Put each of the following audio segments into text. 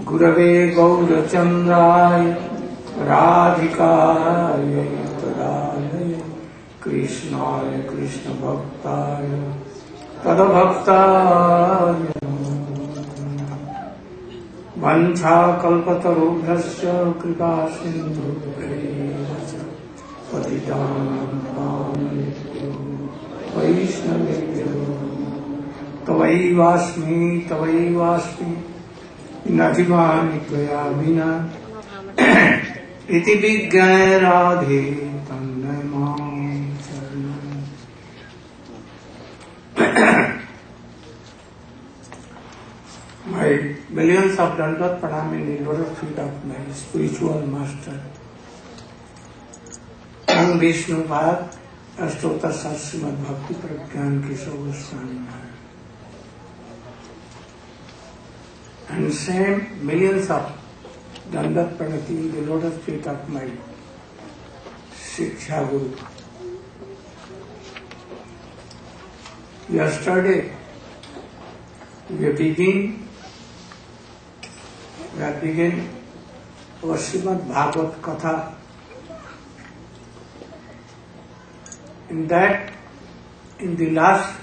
Gurave Gaurachandraya Radhikaya Tadaya Krishnaya Krishna Bhaktaya Tadabhaktaya Vancha Kalpatarubhyasya Kripa Sindhu Patitanam Pavanebhyo Vaishnavebhyo Tavaivasmi Nativani Tvaya Vina Iti Vigyaya Radhe Tannai Mam Sharanam. My millions of Dandavat Pranam in the lotus feet of my spiritual master, Young Vishnu Bhatt, Ashtotar Srimad Bhakti Pragyan Keshav Goswami Maharaj. And same millions of Dandavat Pranati in the lotus feet of my Shiksha Guru. Yesterday, we begin our Srimad Bhagavad Katha. In that, in the last,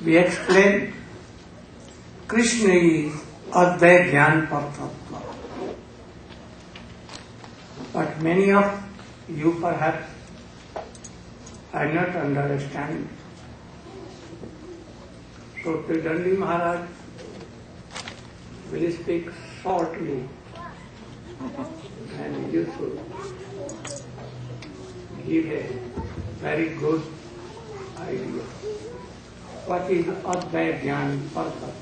we explained Krishna is Advaita Jnana Paratattva. But many of you perhaps are not understanding. So Dandi Maharaj will speak shortly and you should give a very good idea. What is Advaita Jnana Paratattva?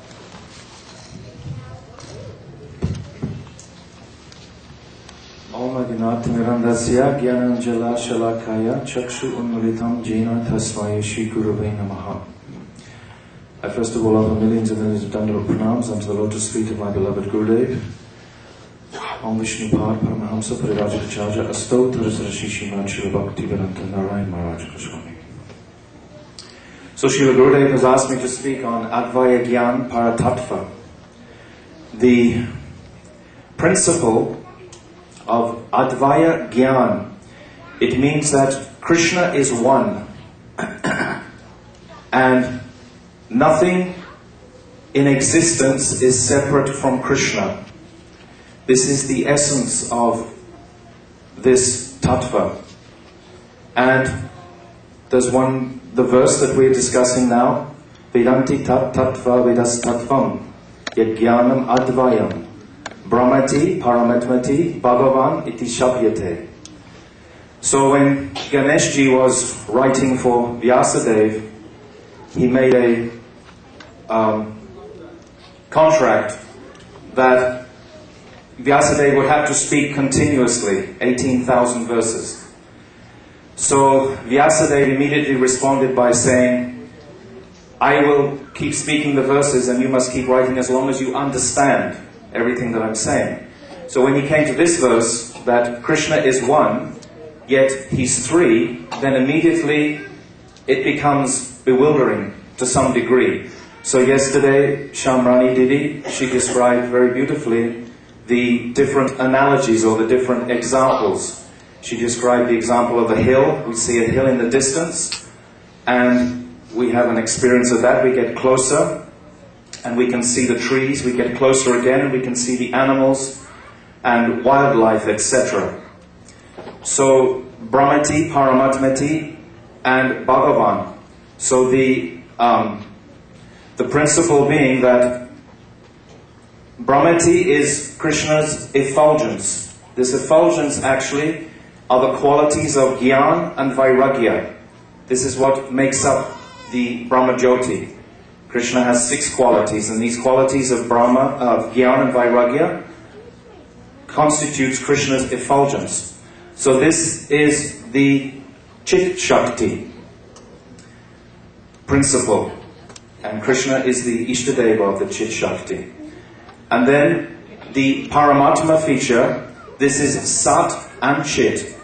Om Adinatmirandasya Gyananjala Shalakaya Chakshu Unmulitam Jena Tasmaya Shri Gurave Namaha. I first of all offer millions and millions of Dandavat pranams unto the lotus feet of my beloved Gurudev. Om Vishnu Pad Paramahamsa Parirajacharya Asto Tarasrashi Srimad Srila Bhaktivedanta Narayan Maharaj Goswami. So Srila Gurudeva has asked me to speak on Advaya Gyan Paratattva, the principle of Advaya Gyan. It means that Krishna is one and nothing in existence is separate from Krishna. This is the essence of this tattva. And there's the verse that we're discussing now, Vedanti tattva vedas tattvam yajnanam advayam brahmati paramatmati bhagavan iti shabhyate. So when Ganeshji was writing for Vyasadeva, he made a contract that Vyasadeva would have to speak continuously, 18,000 verses. So Vyasadeva immediately responded by saying, I will keep speaking the verses and you must keep writing as long as you understand everything that I'm saying. So when he came to this verse, that Krishna is one, yet he's three, then immediately it becomes bewildering to some degree. So yesterday, Shamrani Didi, she described very beautifully the different analogies or the different examples. She described the example of a hill. We see a hill in the distance, and we have an experience of that. We get closer, and we can see the trees. We get closer again, and we can see the animals and wildlife, etc. So, Brahmati, Paramatmati, and Bhagavan. So the principle being that Brahmati is Krishna's effulgence. This effulgence actually are the qualities of Gyan and Vairagya. This is what makes up the Brahmajyoti. Krishna has 6 qualities, and these qualities of Gyan and Vairagya constitutes Krishna's effulgence. So this is the Chit Shakti principle, and Krishna is the Ishtadeva of the Chit Shakti. And then the Paramatma feature, this is Sat and Chit.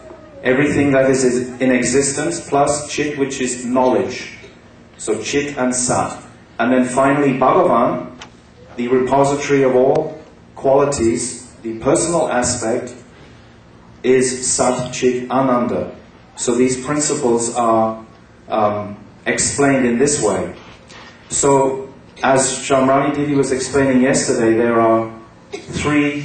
Everything that is in existence plus Chit, which is knowledge. So Chit and Sat. And then finally, Bhagavan, the repository of all qualities, the personal aspect, is Sat Chit Ananda. So these principles are explained in this way. So, as Shamrani Devi was explaining yesterday, there are three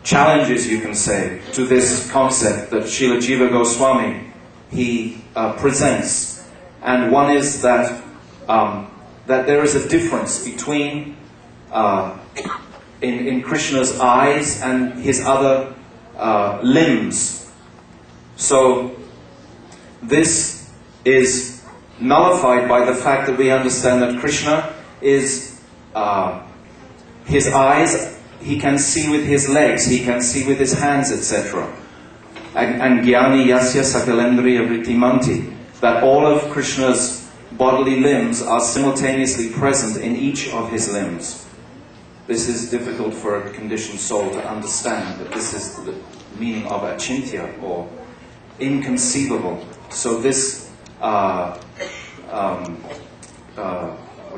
challenges, you can say, to this concept that Srila Jiva Goswami he presents. And one is that there is a difference between in Krishna's eyes and his other limbs. So this is nullified by the fact that we understand that Krishna is his eyes, he can see with his legs, he can see with his hands, etc. And Jnani Yasya Sakalendriya Vrittimanti, that all of Krishna's bodily limbs are simultaneously present in each of his limbs. This is difficult for a conditioned soul to understand, but this is the meaning of achintya, or inconceivable. So this, what do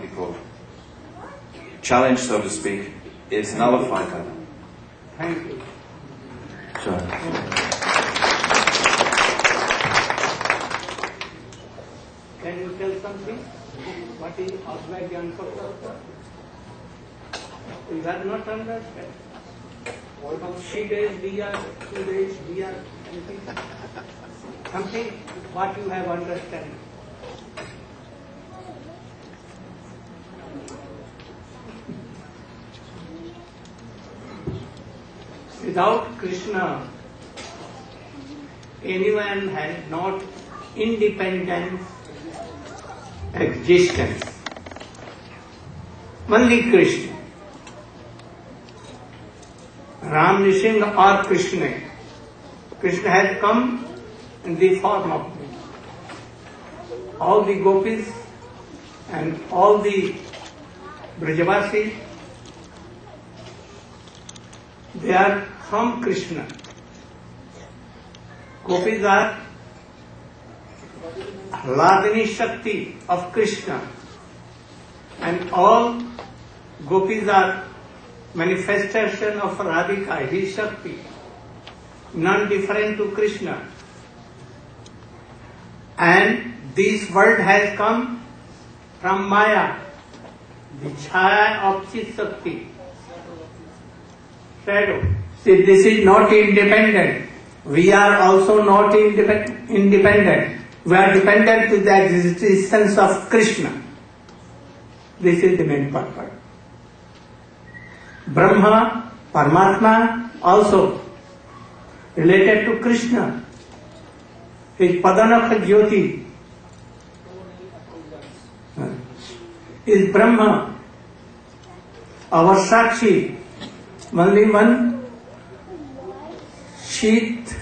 you call it? Challenge, so to speak, is nullified by that. Thank you. Sure. Can you tell something? What is Advaita Tattva? You have not understand. What about 3 days diya, 2 days diya, anything? Something what you have understand. Without Krishna, anyone has not independent existence. Only Krishna. Ram Nishinga or Krishna. Krishna has come in the form of me. All the gopis and all the Brajavasis, they are from Krishna. Gopis are Hladini Shakti of Krishna, and all gopis are manifestation of Radhika, his Shakti, none different to Krishna. And this world has come from Maya, the Chaya of Chit Shakti, shadow. See, this is not independent. We are also not independent. We are dependent to the existence of Krishna. This is the main purpose. Brahma, Paramatma, also related to Krishna. His Padanakha Jyoti is Brahma. Our Sakshi, only one Shit,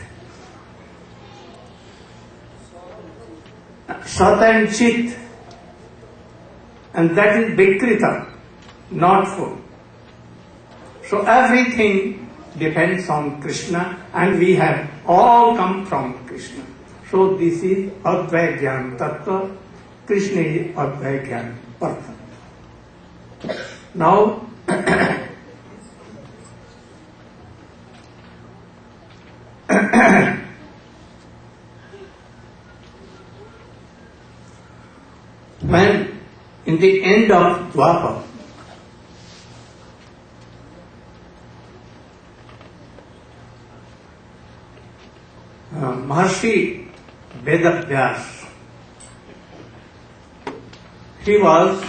Sat and Chit, and that is Vikrita, not full. So everything depends on Krishna, and we have all come from Krishna. So this is Advaita Jnana Tattva. Krishna is Advaita Jnana Person. Now, when in the end of Dwapar, Maharshi Vedavyas, he was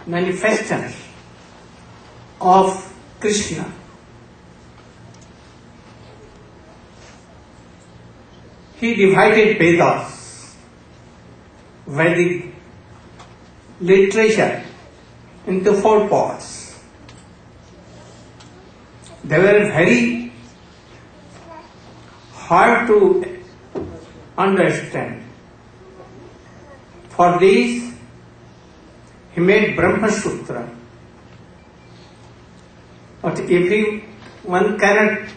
manifestation of Krishna. He divided Vedas, Vedic literature, into 4 parts. They were very hard to understand. For this, he made Brahma Sutra. But every one cannot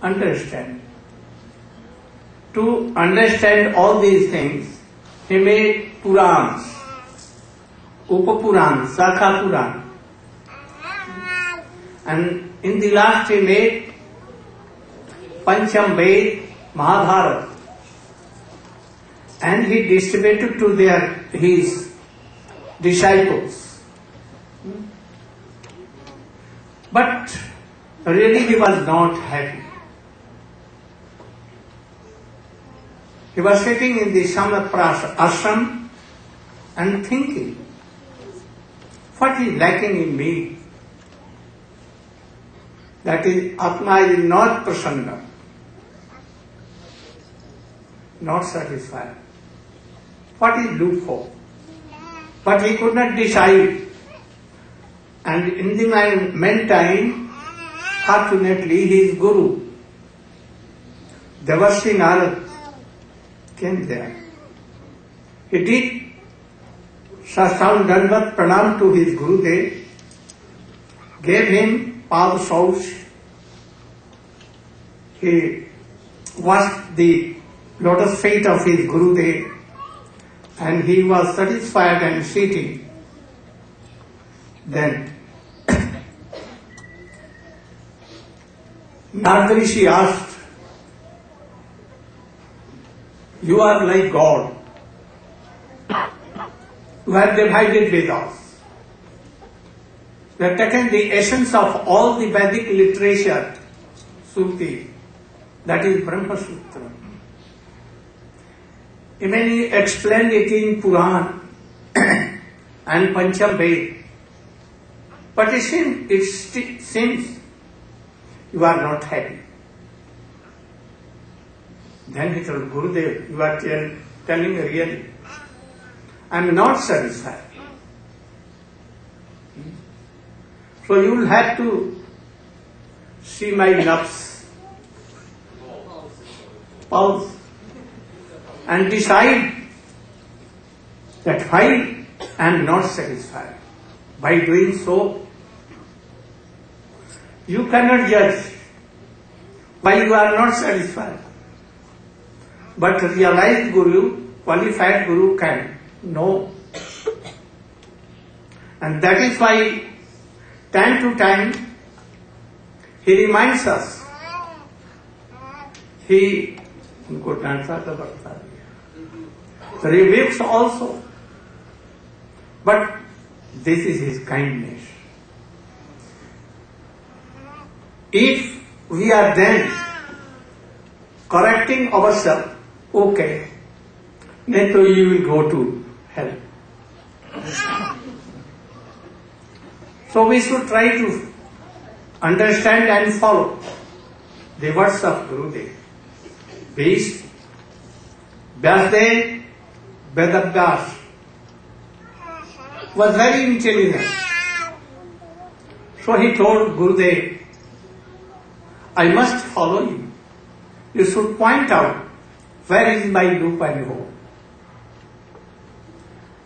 understand. To understand all these things, he made Purans, Upapuran, Sakha Puran. And in the last he made Pancham Ved, Mahabharata. And he distributed to his disciples. But really he was not happy. He was sitting in the Samaprasa ashram and thinking, what is lacking in me? That is, Atma is not prasanna, not satisfied. What is look for? But he could not decide. And in the meantime, fortunately, his guru, Devarshi Narad, came there. He did Sastang Dandat Pranam to his Gurudev, gave him Pad Sauch. He washed the lotus feet of his Gurudev, and he was satisfied and sitting. Then Nardrishi asked, you are like God. You have divided Vedas. You have taken the essence of all the Vedic literature, Suti, that is Brahma Sutra. Even he explained it in Puran and Pancham Ved. But it seems you are not happy. Then he told Gurudev, you are telling really, I am not satisfied. So you will have to see my nafs, pulse, and decide that why I am not satisfied. By doing so, you cannot judge why you are not satisfied. But realized Guru, qualified Guru can know. And that is why, time to time, he reminds us. He rebukes also. But this is his kindness. If we are then correcting ourselves, okay, then you will go to hell. So we should try to understand and follow the words of Gurudev. Beast, Vyasdev, Vedavyas was very intelligent. So he told Gurudev, I must follow you. You should point out where is my loop and hole.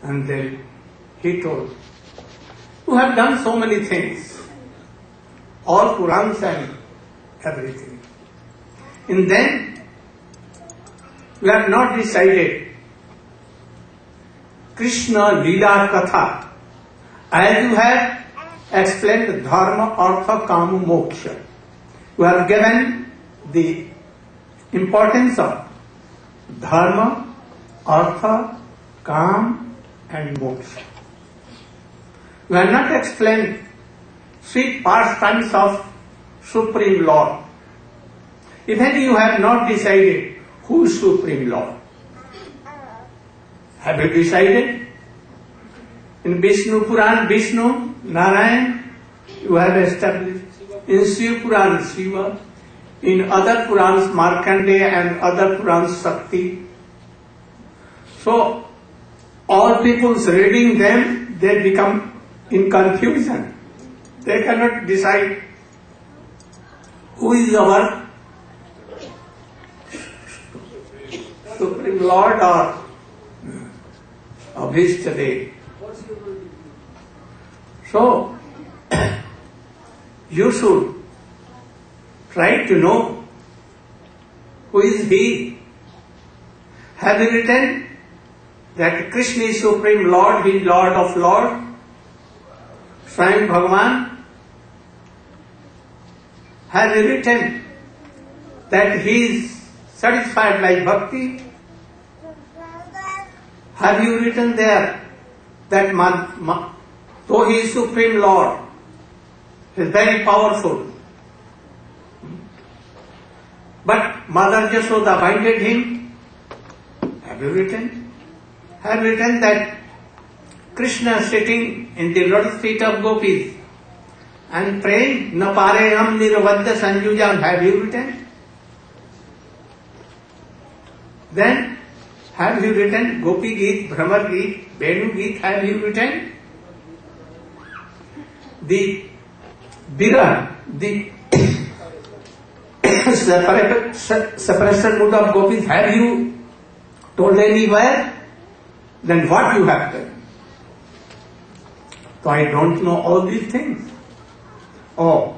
And then he told, you have done so many things, all Purans and everything. And then you have not decided Krishna Leela Katha, as you have explained Dharma, Artha, Kama, Moksha. You have given the importance of Dharma, Artha, Kama and Moksha. You have not explained sweet pastimes of Supreme Lord. Even you have not decided who is Supreme Lord. Have you decided? In Vishnu Puran, Vishnu, Narayan, you have established. In Shiva Puran, Shiva. In other Purans, Markandeya and other Purans, Shakti. So, all people reading them, they become in confusion. They cannot decide who is our Supreme Lord or Abhishtadev. So, you should Try to know who is he. Have you written that Krishna is Supreme Lord, he is Lord of Lords, Swayam Bhagavan? Have you written that he is satisfied by bhakti? Have you written there that though he is Supreme Lord, he is very powerful, but Mother Yashoda binded him? Have you written? Have written that Krishna sitting in the lotus feet of gopis and praying, "Na pareham nirvadya sanjujam." Have you written? Then, have you written Gopi Geet, Bhramar Geet, Venu Geet? Have you written? The Bira, the separation mood of gopis, have you told anywhere? Then what you have done? So I don't know all these things. Oh,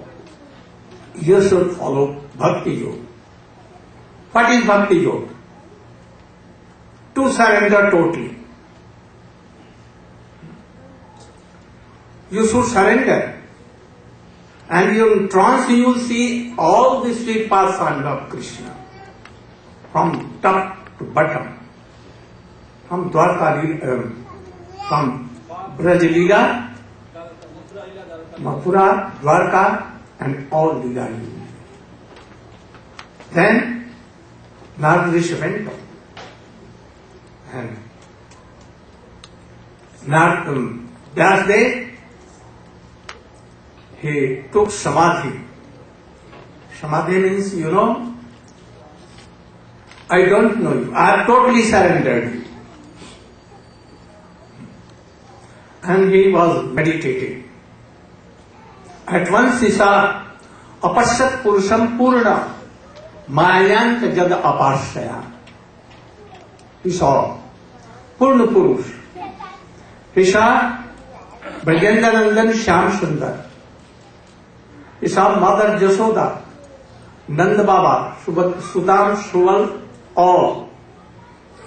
you should follow Bhakti Yoga. What is Bhakti Yoga? To surrender totally. You should surrender. And in trance you will see all the sweet paths of Krishna. From top to bottom. From Dwarka, from Braj Leela, Mathura, Dwarka, and all Leela. Then Narad Rishi went on. And that day he took Samadhi. Samadhi means, I don't know you. I have totally surrendered you. And he was meditating. At once he saw Apashat Purusham Purna Mayant Jad Apashaya. He saw Purna Purush. He saw Brajendanandan Shyam Sundar. He saw Mother Yashoda, Nanda Baba, Sudam, Suval, all.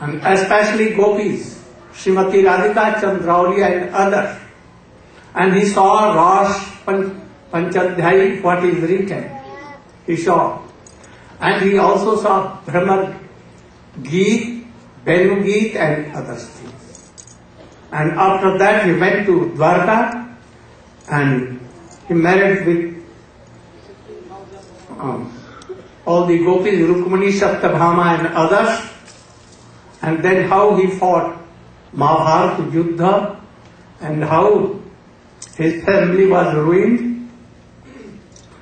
And especially gopis, Srimati Radhika, Chandrauli and others. And he saw Rosh Panchadhyay, what is written. He saw. And he also saw Brahma Geet, Venu Geet and other things. And after that he went to Dwarka and he married with all the gopis, Rukmani, Saptabhama and others. And then how he fought Mahabharata Yuddha and how his family was ruined.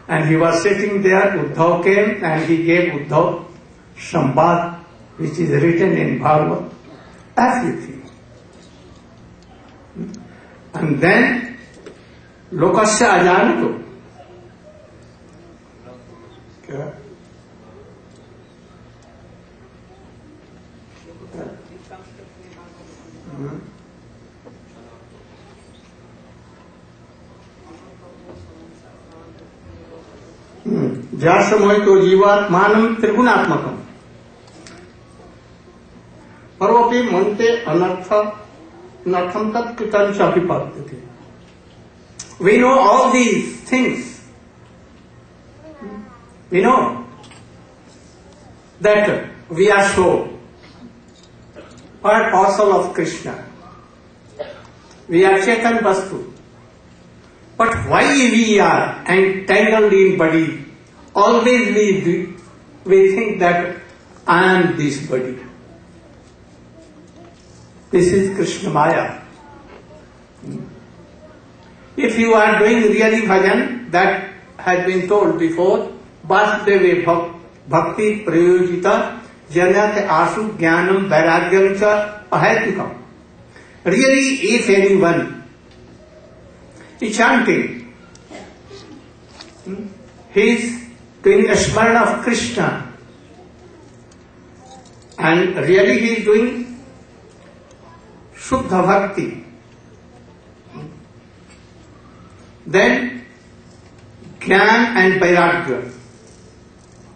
And he was sitting there, Uddhav came and he gave Uddhav Sambad, which is written in Bhagavad, everything. And then Lokasya Ajanato. Jasamoi to Jivatmanam Trigunaatmakam. Parvapi Monte Anartha Natham Tat Kitan Chapipadyate. We know all these things. We know that we are so part parcel of Krishna. We are Chetan Vastu. But why we are entangled in body? Always we think that I am this body. This is Krishna Maya. If you are doing really bhajan, that has been told before, Vasudeva Bhakti Prayojita Janat Asu Jnanam Vairagyam Cha Ahetukam. Really, if anyone is chanting, he is doing a smarna of Krishna, and really he is doing Shuddha Bhakti, then Jnana and Vairagya,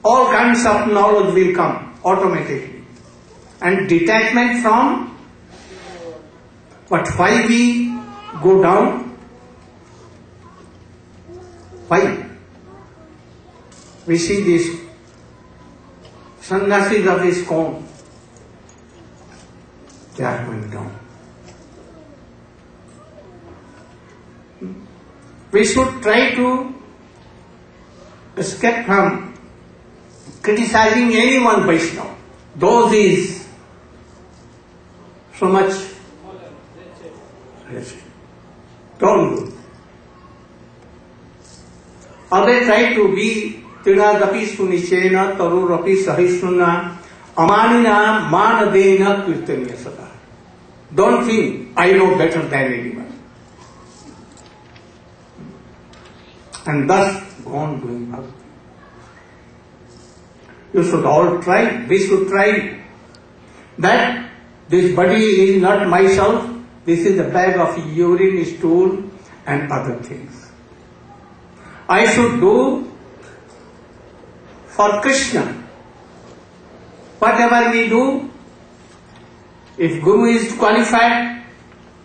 all kinds of knowledge will come automatically. And detachment from, but why we go down? Why? We see these sannyasis of ISKCON, they are going down. We should try to escape from criticizing any one Vaishnava. Those is so much. Don't do. Or they try to be Trinadapi Sunichena Tarurapi Sahisnuna Amanina Manadena Kirtanya Sada. Don't think I know better than anyone. And thus go on doing bhakti. You should all try, we should try that this body is not myself, this is a bag of urine, stool and other things. I should do for Krishna. Whatever we do, if Guru is qualified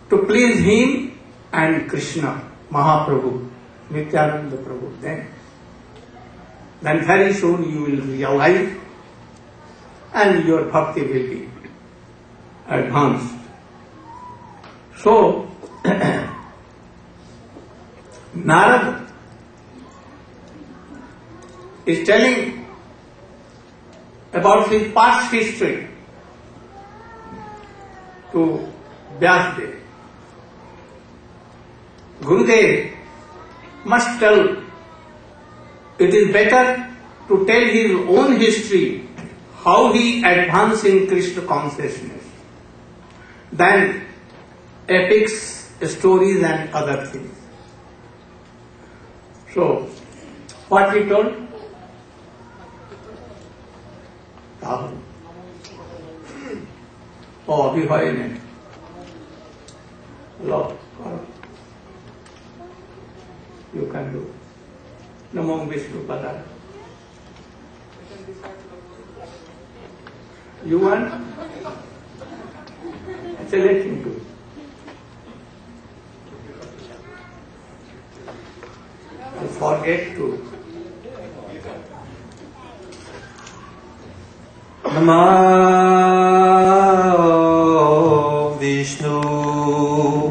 to please him and Krishna, Mahaprabhu, Nityananda Prabhu, then very soon you will realize and your bhakti will be advanced. So, Narad is telling about his past history to Vyasadeva. Gurudev must tell, it is better to tell his own history, how he advanced in Krishna consciousness, than epics, stories and other things. So, what he told? Rahul. Oh, abhi hoy nahi. Lord, you can do. Namo Vishnu Padaya. You want? So let him do. I forget to. Namo Vishnu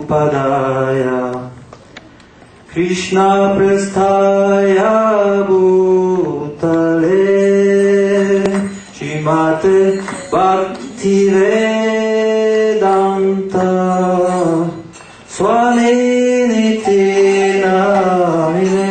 Padaya Krishna Prasthaya Bhutale Srimate Bhakti Vedanta Swami Niti Namine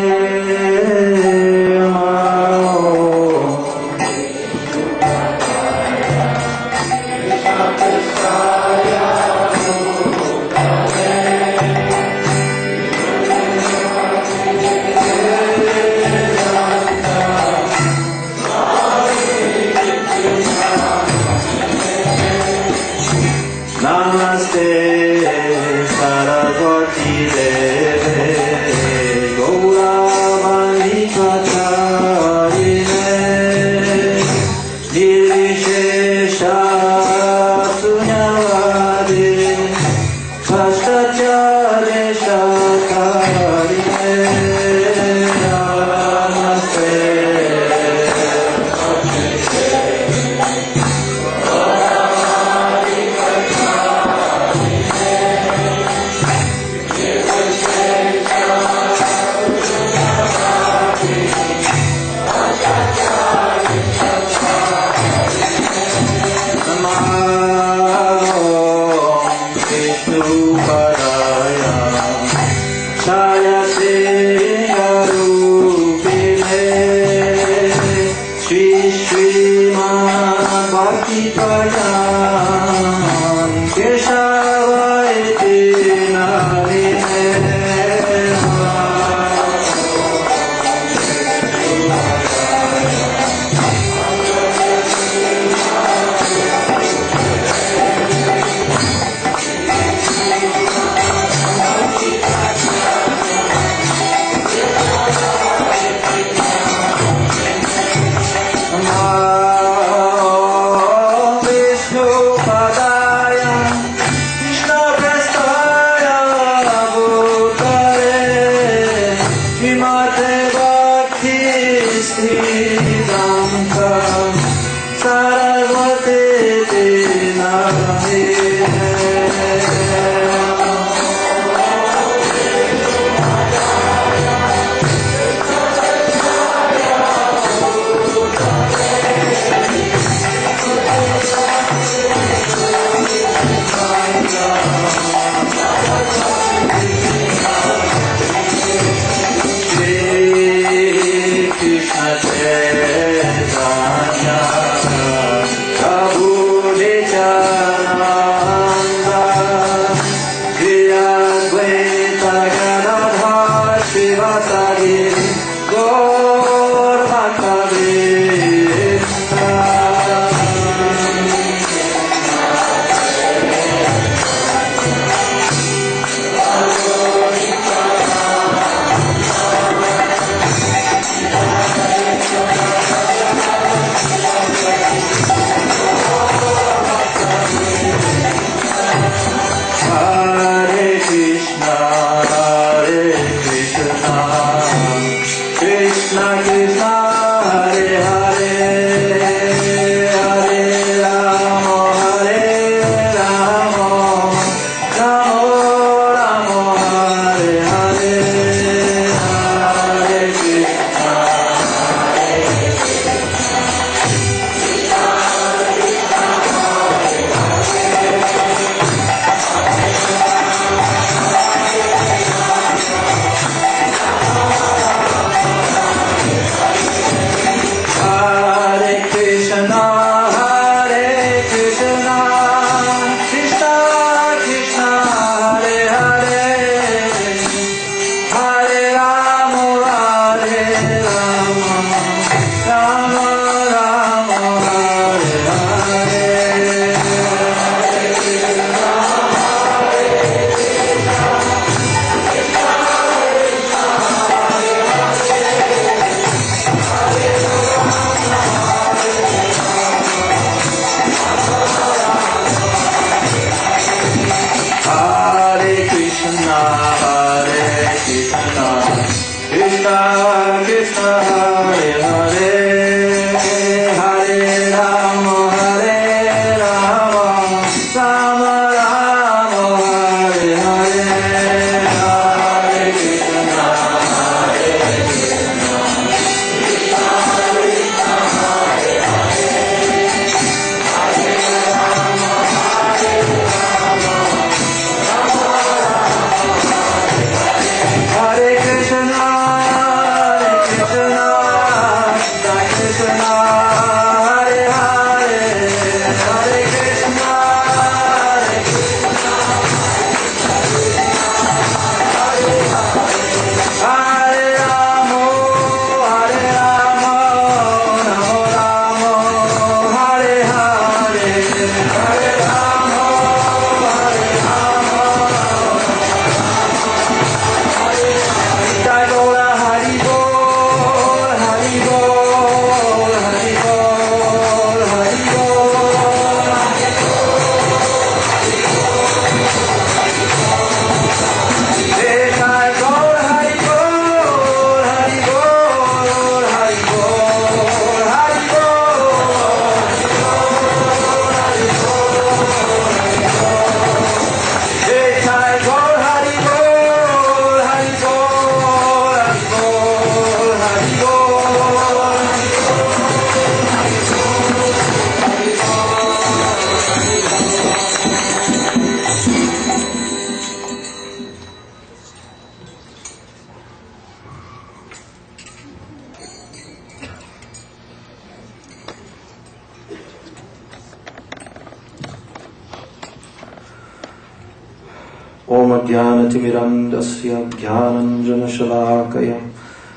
Om Jnanatimirandasya Jnananjanashalakaya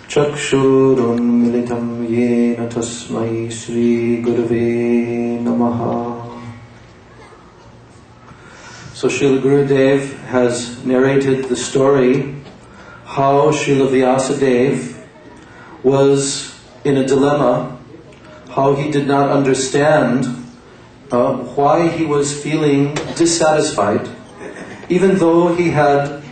Chakshurunmilitam Yena Tasmai Sri Gurave Namaha. So Srila Gurudeva has narrated the story how Srila Vyasadeva was in a dilemma, how he did not understand why he was feeling dissatisfied, even though he had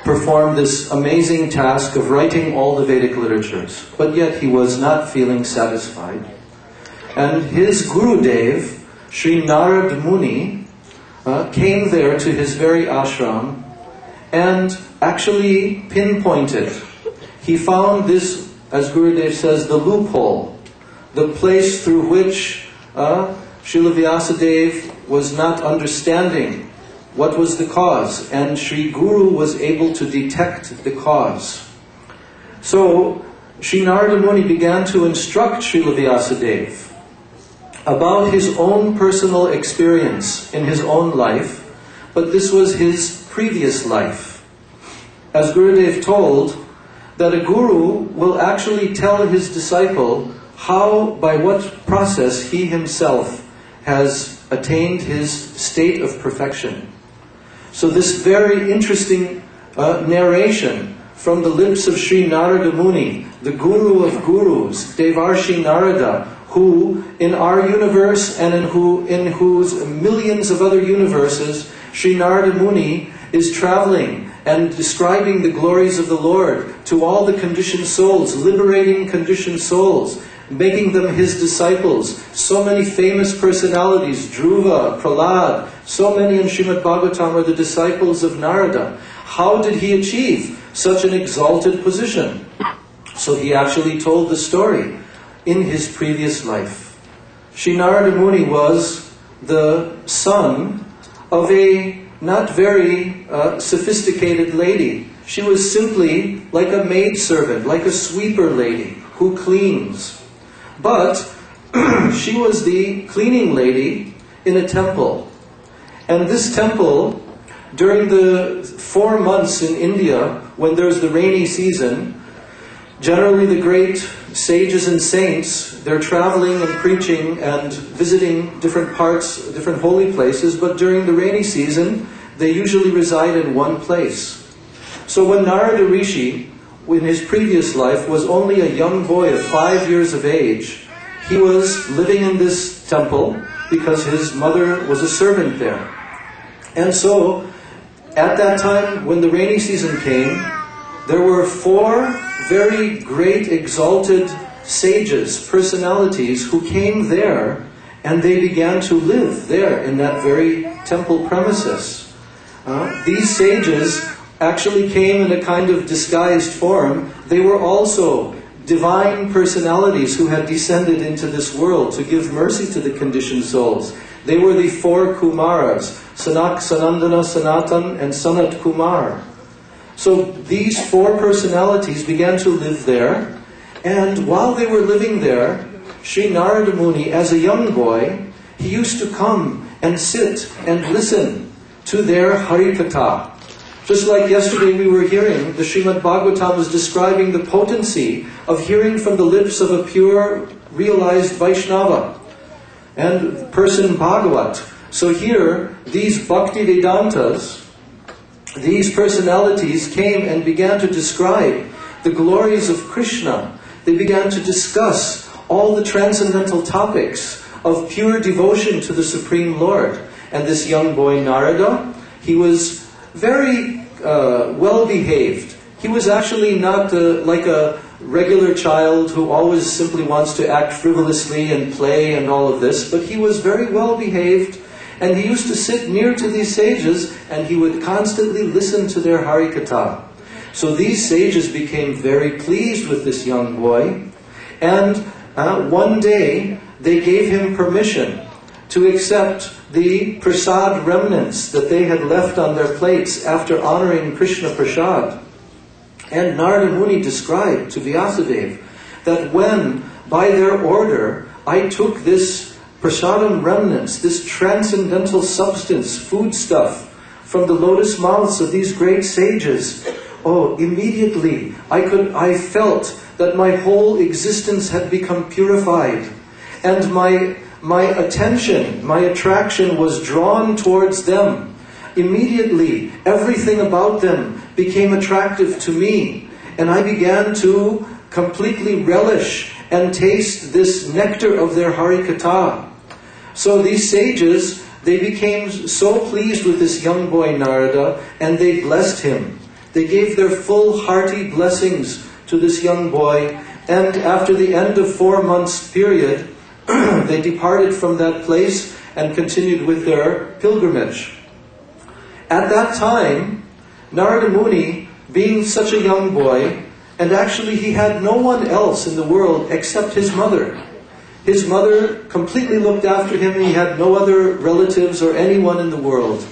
perform this amazing task of writing all the Vedic literatures. But yet he was not feeling satisfied. And his Gurudev, Sri Narad Muni, came there to his very ashram and actually pinpointed. He found this, as Gurudev says, the loophole, the place through which Srila Vyasadeva was not understanding what was the cause, and Sri Guru was able to detect the cause. So Sri Narada Muni began to instruct Srila Vyasadeva about his own personal experience in his own life, but this was his previous life. As Gurudev told, that a guru will actually tell his disciple how, by what process he himself has attained his state of perfection. So this very interesting narration from the lips of Sri Narada Muni, the Guru of Gurus, Devarshi Narada, who in our universe and in whose millions of other universes, Sri Narada Muni is traveling and describing the glories of the Lord to all the conditioned souls, liberating conditioned souls, making them his disciples. So many famous personalities, Dhruva, Prahlad, so many in Srimad Bhagavatam are the disciples of Narada. How did he achieve such an exalted position? So he actually told the story in his previous life. Sri Narada Muni was the son of a not very sophisticated lady. She was simply like a maidservant, like a sweeper lady who cleans. But she was the cleaning lady in a temple. And this temple, during the 4 months in India, when there's the rainy season, generally the great sages and saints, they're traveling and preaching and visiting different parts, different holy places, but during the rainy season, they usually reside in one place. So when Narada Rishi, in his previous life, was only a young boy of 5 years of age, he was living in this temple because his mother was a servant there. And so, at that time, when the rainy season came, there were 4 very great exalted sages, personalities, who came there and they began to live there in that very temple premises. These sages actually came in a kind of disguised form. They were also divine personalities who had descended into this world to give mercy to the conditioned souls. They were the 4 Kumaras, Sanak, Sanandana, Sanatan, and Sanat Kumar. So these 4 personalities began to live there, and while they were living there, Sri Narada Muni, as a young boy, he used to come and sit and listen to their Harikatha. Just like yesterday we were hearing, the Srimad Bhagavatam was describing the potency of hearing from the lips of a pure, realized Vaishnava and person Bhagavat. So here, these Bhakti Vedantas, these personalities came and began to describe the glories of Krishna. They began to discuss all the transcendental topics of pure devotion to the Supreme Lord. And this young boy Narada, he was very well-behaved. He was actually not like a regular child who always simply wants to act frivolously and play and all of this, but he was very well-behaved, and he used to sit near to these sages and he would constantly listen to their Harikatha. So these sages became very pleased with this young boy, and one day they gave him permission to accept the prasad remnants that they had left on their plates after honoring Krishna prasad. And Narada Muni described to Vyasadeva that when, by their order, I took this prasadam remnants, this transcendental substance, foodstuff, from the lotus mouths of these great sages, immediately I felt that my whole existence had become purified, and my attention, my attraction was drawn towards them. Immediately, everything about them became attractive to me, and I began to completely relish and taste this nectar of their Harikatha. So these sages, they became so pleased with this young boy Narada, and they blessed him. They gave their full hearty blessings to this young boy, and after the end of 4 months period, they departed from that place and continued with their pilgrimage. At that time, Narada Muni, being such a young boy, and actually he had no one else in the world except his mother. His mother completely looked after him. He had no other relatives or anyone in the world.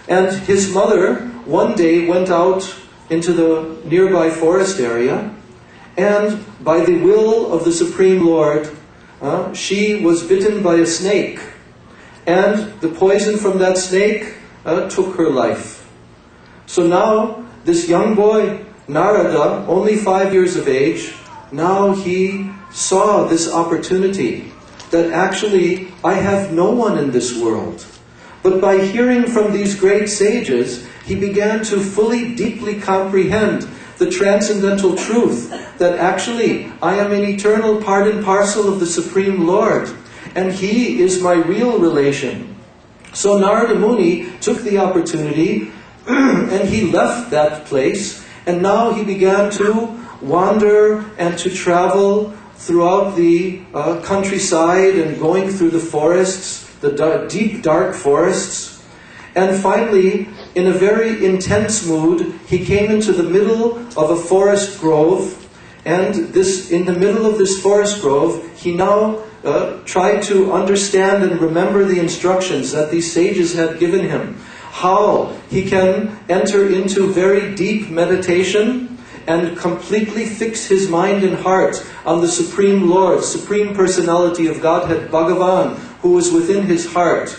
And his mother one day went out into the nearby forest area, and by the will of the Supreme Lord, she was bitten by a snake, and the poison from that snake took her life. So now this young boy, Narada, only 5 years of age, now he saw this opportunity that actually I have no one in this world. But by hearing from these great sages, he began to fully, deeply comprehend the transcendental truth that actually I am an eternal part and parcel of the Supreme Lord, and He is my real relation. So Narada Muni took the opportunity and he left that place, and now he began to wander and to travel throughout the countryside and going through the forests, the deep, dark forests. And finally, in a very intense mood, he came into the middle of a forest grove, and in the middle of this forest grove, he now tried to understand and remember the instructions that these sages had given him, how he can enter into very deep meditation and completely fix his mind and heart on the Supreme Lord, Supreme Personality of Godhead, Bhagavan, who is within his heart.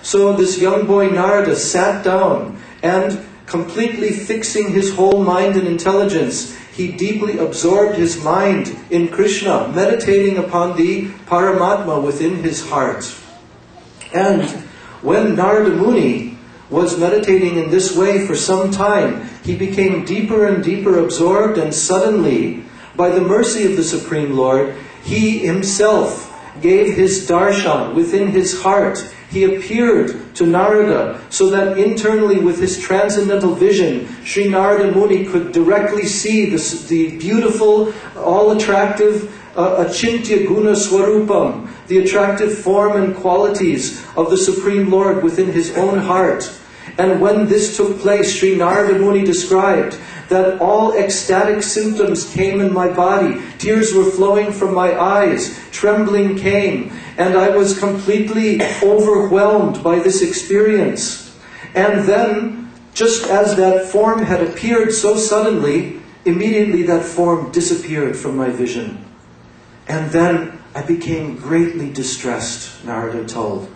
So this young boy Narada sat down, and completely fixing his whole mind and intelligence, he deeply absorbed his mind in Krishna, meditating upon the Paramatma within his heart. And when Narada Muni was meditating in this way for some time, he became deeper and deeper absorbed, and suddenly, by the mercy of the Supreme Lord, he himself gave his darshan within his heart. He appeared to Narada so that internally with his transcendental vision, Sri Narada Muni could directly see the beautiful, all-attractive Achintya Guna Swarupam, the attractive form and qualities of the Supreme Lord within his own heart. And when this took place, Sri Narada Muni described that all ecstatic symptoms came in my body. Tears were flowing from my eyes. Trembling came. And I was completely overwhelmed by this experience. And then, just as that form had appeared so suddenly, immediately that form disappeared from my vision. And then I became greatly distressed, Narada told.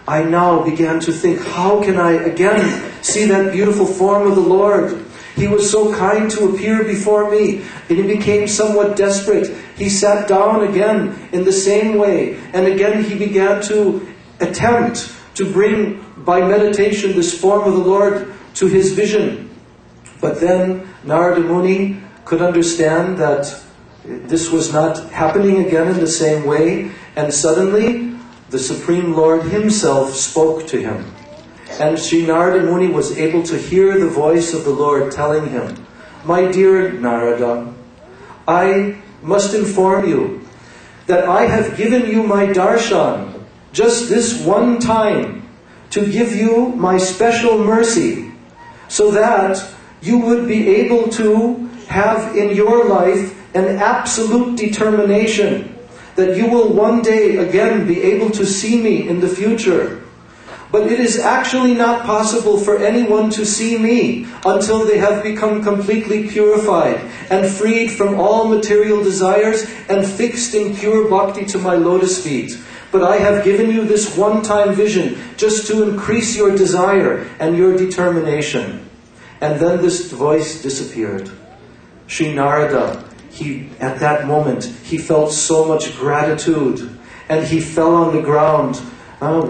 I now began to think, how can I again see that beautiful form of the Lord? He was so kind to appear before me, and he became somewhat desperate. He sat down again in the same way, and again he began to attempt to bring, by meditation, this form of the Lord to his vision. But then Narada Muni could understand that this was not happening again in the same way, and suddenly the Supreme Lord himself spoke to him. And Sri Narada Muni was able to hear the voice of the Lord telling him, "My dear Narada, I must inform you that I have given you my darshan just this one time to give you my special mercy, so that you would be able to have in your life an absolute determination that you will one day again be able to see me in the future. But it is actually not possible for anyone to see me until they have become completely purified and freed from all material desires and fixed in pure bhakti to my lotus feet. But I have given you this one-time vision just to increase your desire and your determination." And then this voice disappeared. Sri Narada, at that moment, he felt so much gratitude, and he fell on the ground,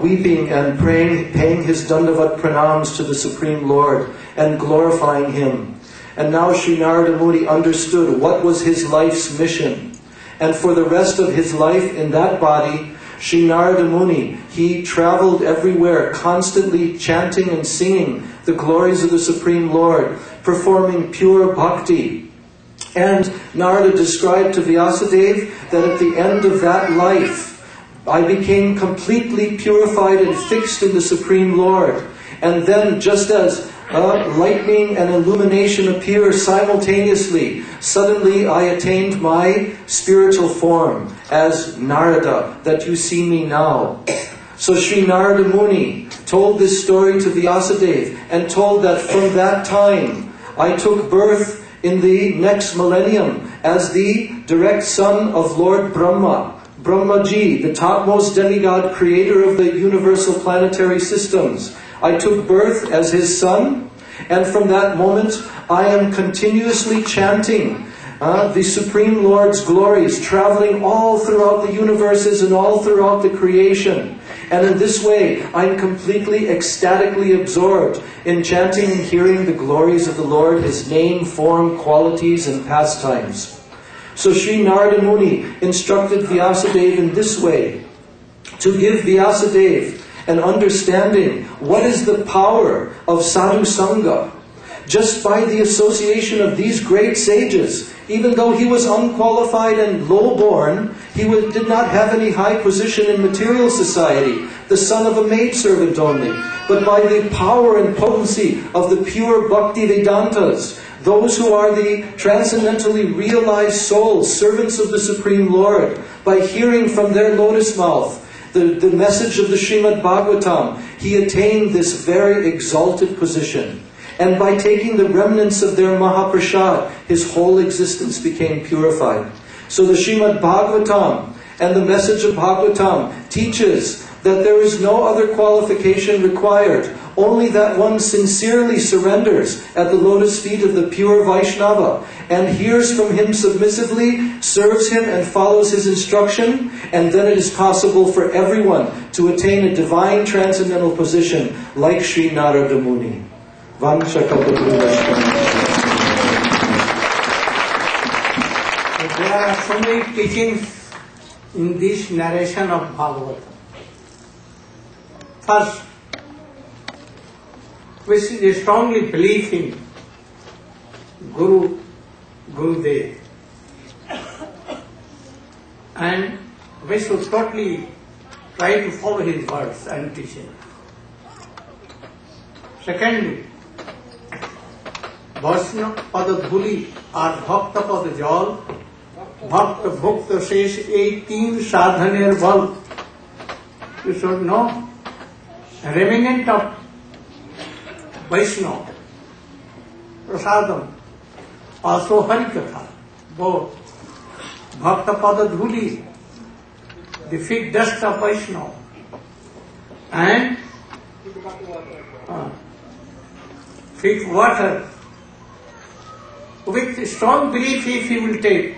weeping and praying, paying his dandavat pranams to the Supreme Lord and glorifying Him. And now Sri Narada Muni understood what was his life's mission. And for the rest of his life in that body, Sri Narada Muni, he traveled everywhere, constantly chanting and singing the glories of the Supreme Lord, performing pure bhakti. And Narada described to Vyasadeva that at the end of that life, I became completely purified and fixed in the Supreme Lord. And then, just as lightning and illumination appear simultaneously, suddenly I attained my spiritual form as Narada, that you see me now. So Sri Narada Muni told this story to Vyasadeva and told that from that time I took birth in the next millennium as the direct son of Lord Brahma, Brahmaji, the topmost demigod creator of the universal planetary systems. I took birth as his son, and from that moment I am continuously chanting the Supreme Lord's glories, traveling all throughout the universes and all throughout the creation. And in this way, I'm completely ecstatically absorbed in chanting and hearing the glories of the Lord, His name, form, qualities, and pastimes. So Sri Narada Muni instructed Vyasadeva in this way, to give Vyasadeva an understanding what is the power of sadhu sangha. Just by the association of these great sages, even though he was unqualified and low-born, he did not have any high position in material society, the son of a maidservant only. But by the power and potency of the pure Bhakti Vedantas, those who are the transcendentally realized souls, servants of the Supreme Lord, by hearing from their lotus mouth the message of the Srimad Bhagavatam, he attained this very exalted position. And by taking the remnants of their Mahaprasad, his whole existence became purified. So the Srimad Bhagavatam and the message of Bhagavatam teaches that there is no other qualification required, only that one sincerely surrenders at the lotus feet of the pure Vaishnava and hears from him submissively, serves him and follows his instruction, and then it is possible for everyone to attain a divine transcendental position like Sri Narada Muni. Vansha There are so many teachings in this narration of Bhagavatam. First, we strongly believe in Gurudeva, and we should totally try to follow his words and teaching. Secondly, Vaishnava Padadhuli আর ভক্ত পদ জল ভক্ত ভক্ত শেষ এই তিন সাধনের বল. You should know remnant of Vaishnava prasadam, also Harikatha, both Bhakta Padadhuli, the feet dust of Vaishnava, and feet water. With strong belief, if you will take,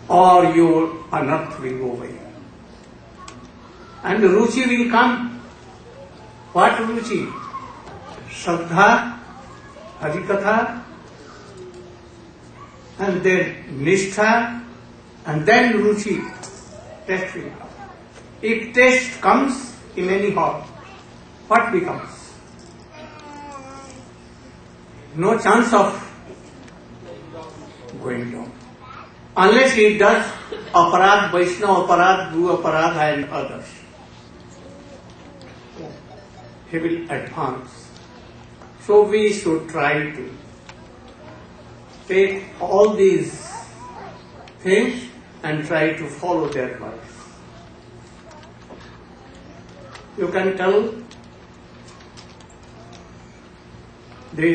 or you unearth will go away. And Ruchi will come. What Ruchi? Shraddha, Harikatha, and then Nishtha, and then Ruchi. Taste will come. If taste comes in any heart, what becomes? No chance of going down. Unless he does aparad, Vaishnava aparad, Guru aparad and others. He will advance. So we should try to take all these things and try to follow their advice. You can tell the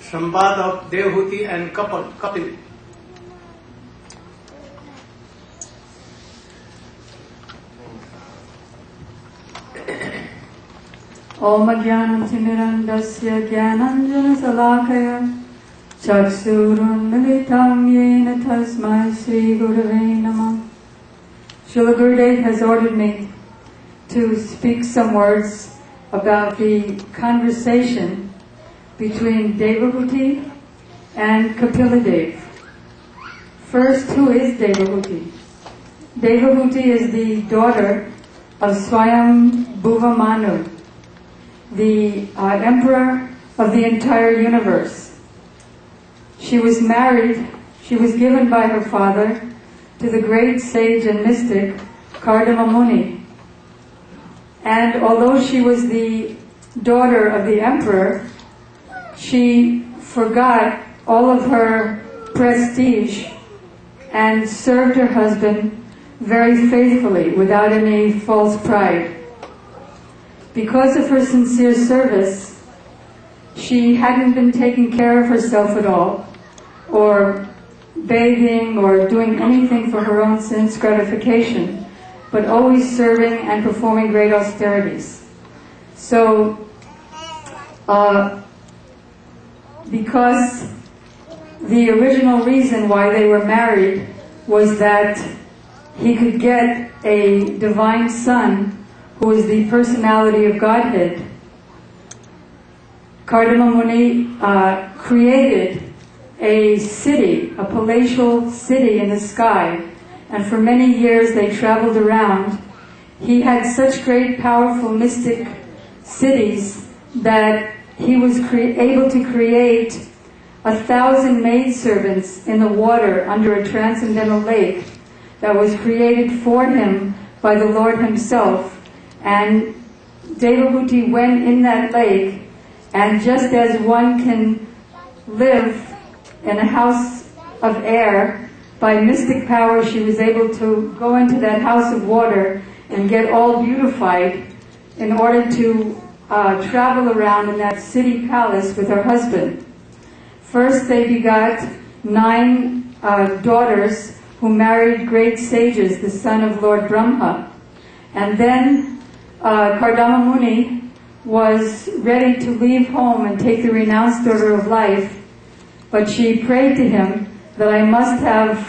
Sambad of Devhuti and Kapil. Om Jnanatimirandasya Jnananjana Salakaya Chaksurunmilitam Yena Tasmai Sri Gurave Namah. Srila Gurudeva has ordered me to speak some words about the conversation between Devahuti and Kapila Dev. First, who is Devahuti? Devahuti is the daughter of Swayambhuva Manu, the emperor of the entire universe. She was married, she was given by her father to the great sage and mystic Kardama Muni. And although she was the daughter of the emperor, she forgot all of her prestige and served her husband very faithfully without any false pride. Because of her sincere service, she hadn't been taking care of herself at all, or bathing or doing anything for her own sense gratification, but always serving and performing great austerities. So, because the original reason why they were married was that he could get a divine son who is the personality of Godhead, Kardama Muni created a city, a palatial city in the sky, and for many years they traveled around. He had such great, powerful, mystic cities that he was able to create 1,000 maidservants in the water under a transcendental lake that was created for him by the Lord himself. And Devahuti went in that lake, and just as one can live in a house of air, by mystic power she was able to go into that house of water and get all beautified in order to travel around in that city palace with her husband. First they begot 9 daughters who married great sages, the son of Lord Brahma. And then Kardama Muni was ready to leave home and take the renounced order of life, but she prayed to him that I must have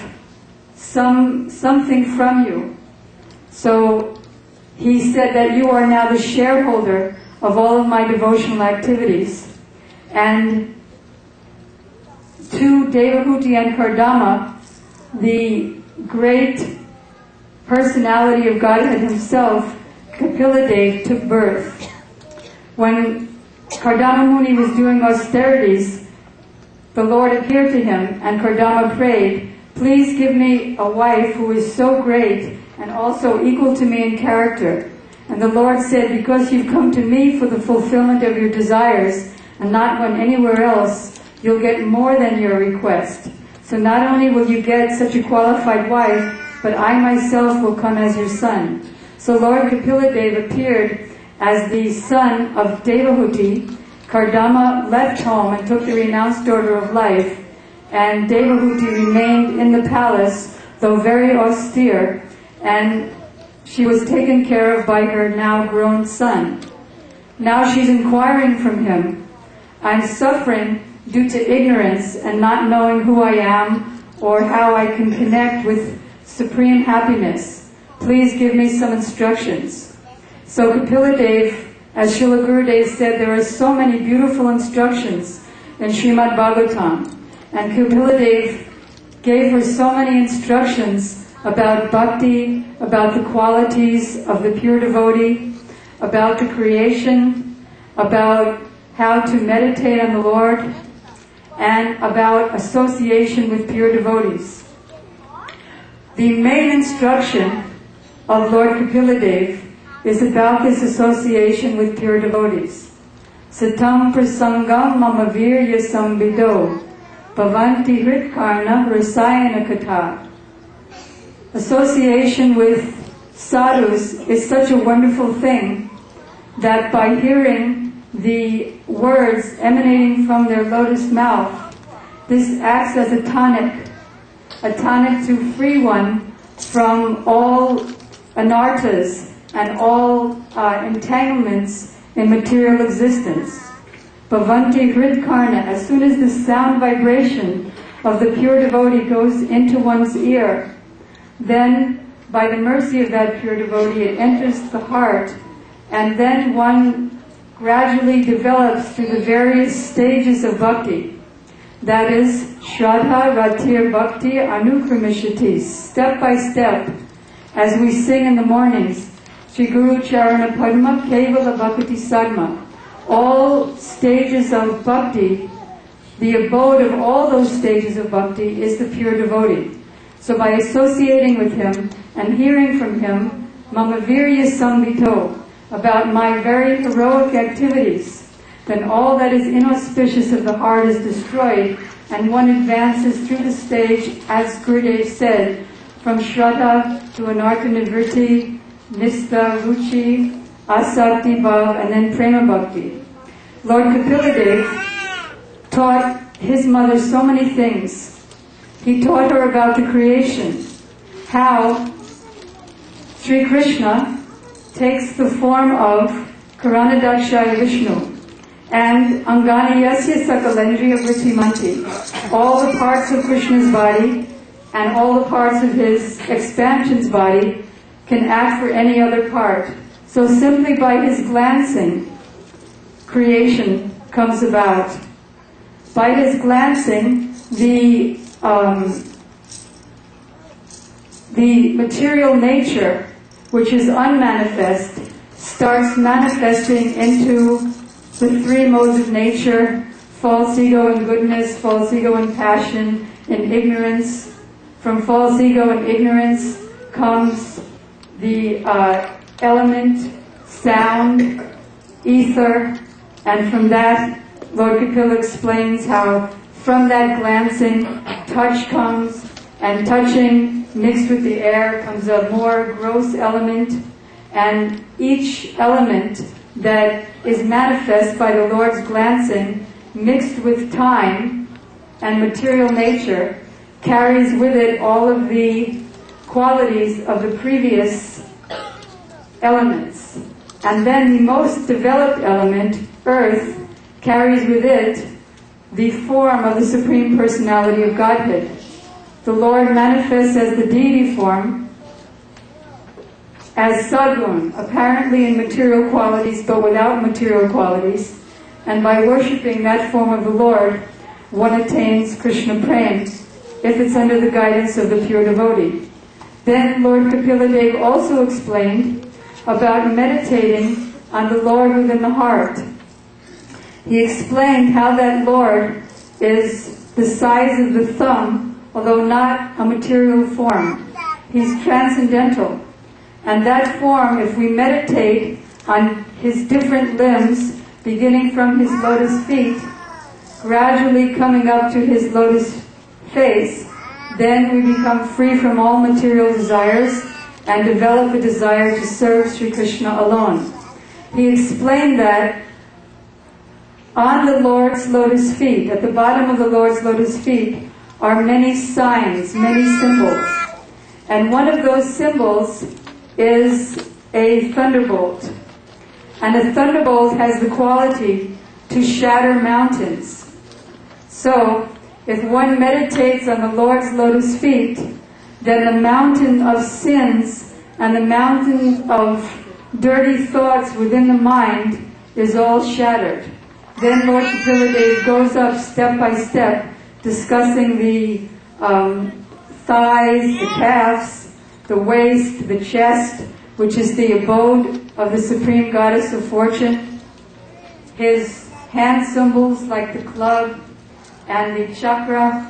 something from you. So he said that you are now the shareholder of all of my devotional activities. And to Devahuti and Kardama, the great personality of Godhead himself, Kapila took birth. When Kardama Muni was doing austerities, the Lord appeared to him, and Kardama prayed, please give me a wife who is so great and also equal to me in character. And the Lord said, because you've come to me for the fulfillment of your desires and not gone anywhere else, you'll get more than your request. So not only will you get such a qualified wife, but I myself will come as your son. So Lord Kapila appeared as the son of Devahuti. Kardama left home and took the renounced order of life, and Devahuti remained in the palace, though very austere, and she was taken care of by her now grown son. Now she's inquiring from him, I'm suffering due to ignorance and not knowing who I am or how I can connect with supreme happiness. Please give me some instructions. So Kapila as Srila Gurudeva said, there are so many beautiful instructions in Srimad Bhagavatam. And Kapila gave her so many instructions about bhakti, about the qualities of the pure devotee, about the creation, about how to meditate on the Lord, and about association with pure devotees. The main instruction of Lord Kapila is about this association with pure devotees. Satam prasangam mama virya sambido bhavanti hritkarna rasayana katha. Association with sadhus is such a wonderful thing that by hearing the words emanating from their lotus mouth, this acts as a tonic to free one from all anarthas and all entanglements in material existence. Bhavanti hridkarna, as soon as the sound vibration of the pure devotee goes into one's ear, then by the mercy of that pure devotee it enters the heart, and then one gradually develops through the various stages of bhakti. That is, Shraddha Ratir Bhakti Anukramishati, step by step. as we sing in the mornings, Shri Guru Charana Padma Kevala Bhakti Sadma. All stages of bhakti, the abode of all those stages of bhakti is the pure devotee. So by associating with him and hearing from him, Mama Virya Sambhito, about my very heroic activities, then all that is inauspicious of the heart is destroyed, and one advances through the stage, as Gurudev said, from Shraddha to Anartha Nivritti, Nistha, Ruchi, Asakti Bhav, and then Prema Bhakti. Lord Kapiladev taught his mother so many things. He taught her about the creation, how Sri Krishna takes the form of Karanadakshaya Vishnu and Angani Yasya Sakalendriya Vrittimanti, all the parts of Krishna's body and all the parts of his expansion's body can act for any other part. So simply by his glancing, creation comes about. By his glancing, the material nature, which is unmanifest, starts manifesting into the three modes of nature: false ego and goodness, false ego and passion, and ignorance. From false ego and ignorance comes the element, sound, ether, and from that, Lord Kapila explains how from that glancing, touch comes, and touching mixed with the air comes a more gross element, and each element that is manifest by the Lord's glancing, mixed with time and material nature, carries with it all of the qualities of the previous elements. And then the most developed element, earth, carries with it the form of the Supreme Personality of Godhead. The Lord manifests as the deity form, as Sadgun, apparently in material qualities but without material qualities, and by worshipping that form of the Lord, one attains Krishna Prem, if it's under the guidance of the pure devotee. Then Lord Kapiladev also explained about meditating on the Lord within the heart. He explained how that Lord is the size of the thumb, although not a material form. He's transcendental. And that form, if we meditate on his different limbs, beginning from his lotus feet, gradually coming up to his lotus face, then we become free from all material desires and develop a desire to serve Sri Krishna alone. He explained that on the Lord's lotus feet, at the bottom of the Lord's lotus feet, are many signs, many symbols. And one of those symbols is a thunderbolt. And a thunderbolt has the quality to shatter mountains. So, if one meditates on the Lord's lotus feet, then the mountain of sins and the mountain of dirty thoughts within the mind is all shattered. Then Lord Kapiladev goes up step by step, discussing the thighs, the calves, the waist, the chest, which is the abode of the Supreme Goddess of Fortune, his hand symbols like the club, and the chakra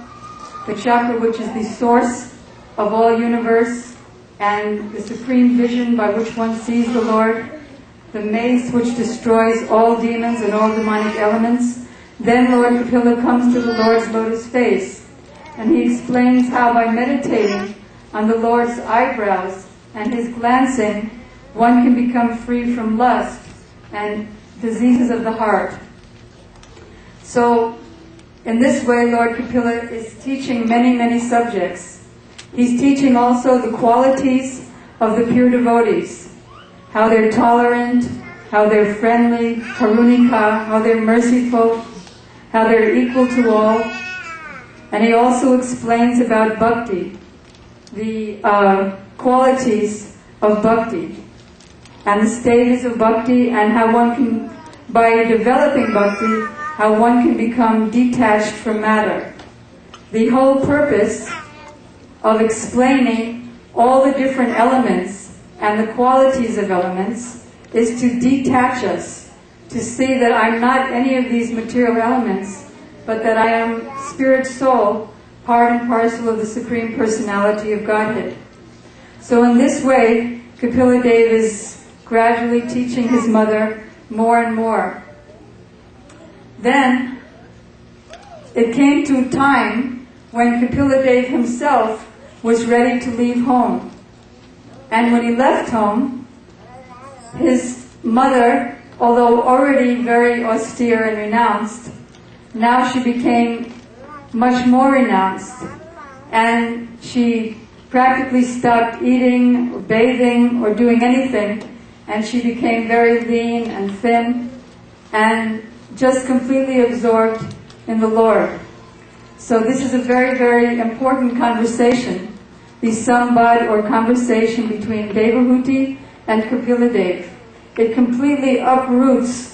which is the source of all universe, and the supreme vision by which one sees the Lord, the mace which destroys all demons and all demonic elements. Then Lord Kapila comes to the Lord's lotus face, and he explains how by meditating on the Lord's eyebrows and his glancing, one can become free from lust and diseases of the heart. So, in this way, Lord Kapila is teaching many, many subjects. He's teaching also the qualities of the pure devotees, how they're tolerant, how they're friendly, karunika, how they're merciful, how they're equal to all. And he also explains about bhakti, the qualities of bhakti, and the stages of bhakti, and how one can, by developing bhakti, how one can become detached from matter. The whole purpose of explaining all the different elements and the qualities of elements is to detach us, to see that I'm not any of these material elements, but that I am spirit soul, part and parcel of the Supreme Personality of Godhead. So in this way, Kapila Dev is gradually teaching his mother more and more. Then, it came to a time when Kapila Dev himself was ready to leave home. And when he left home, his mother, although already very austere and renounced, now she became much more renounced. And she practically stopped eating or bathing or doing anything, and she became very lean and thin and just completely absorbed in the Lord. So this is a very, very important conversation, the sambad or conversation between Devahuti and Kapila Dev. It completely uproots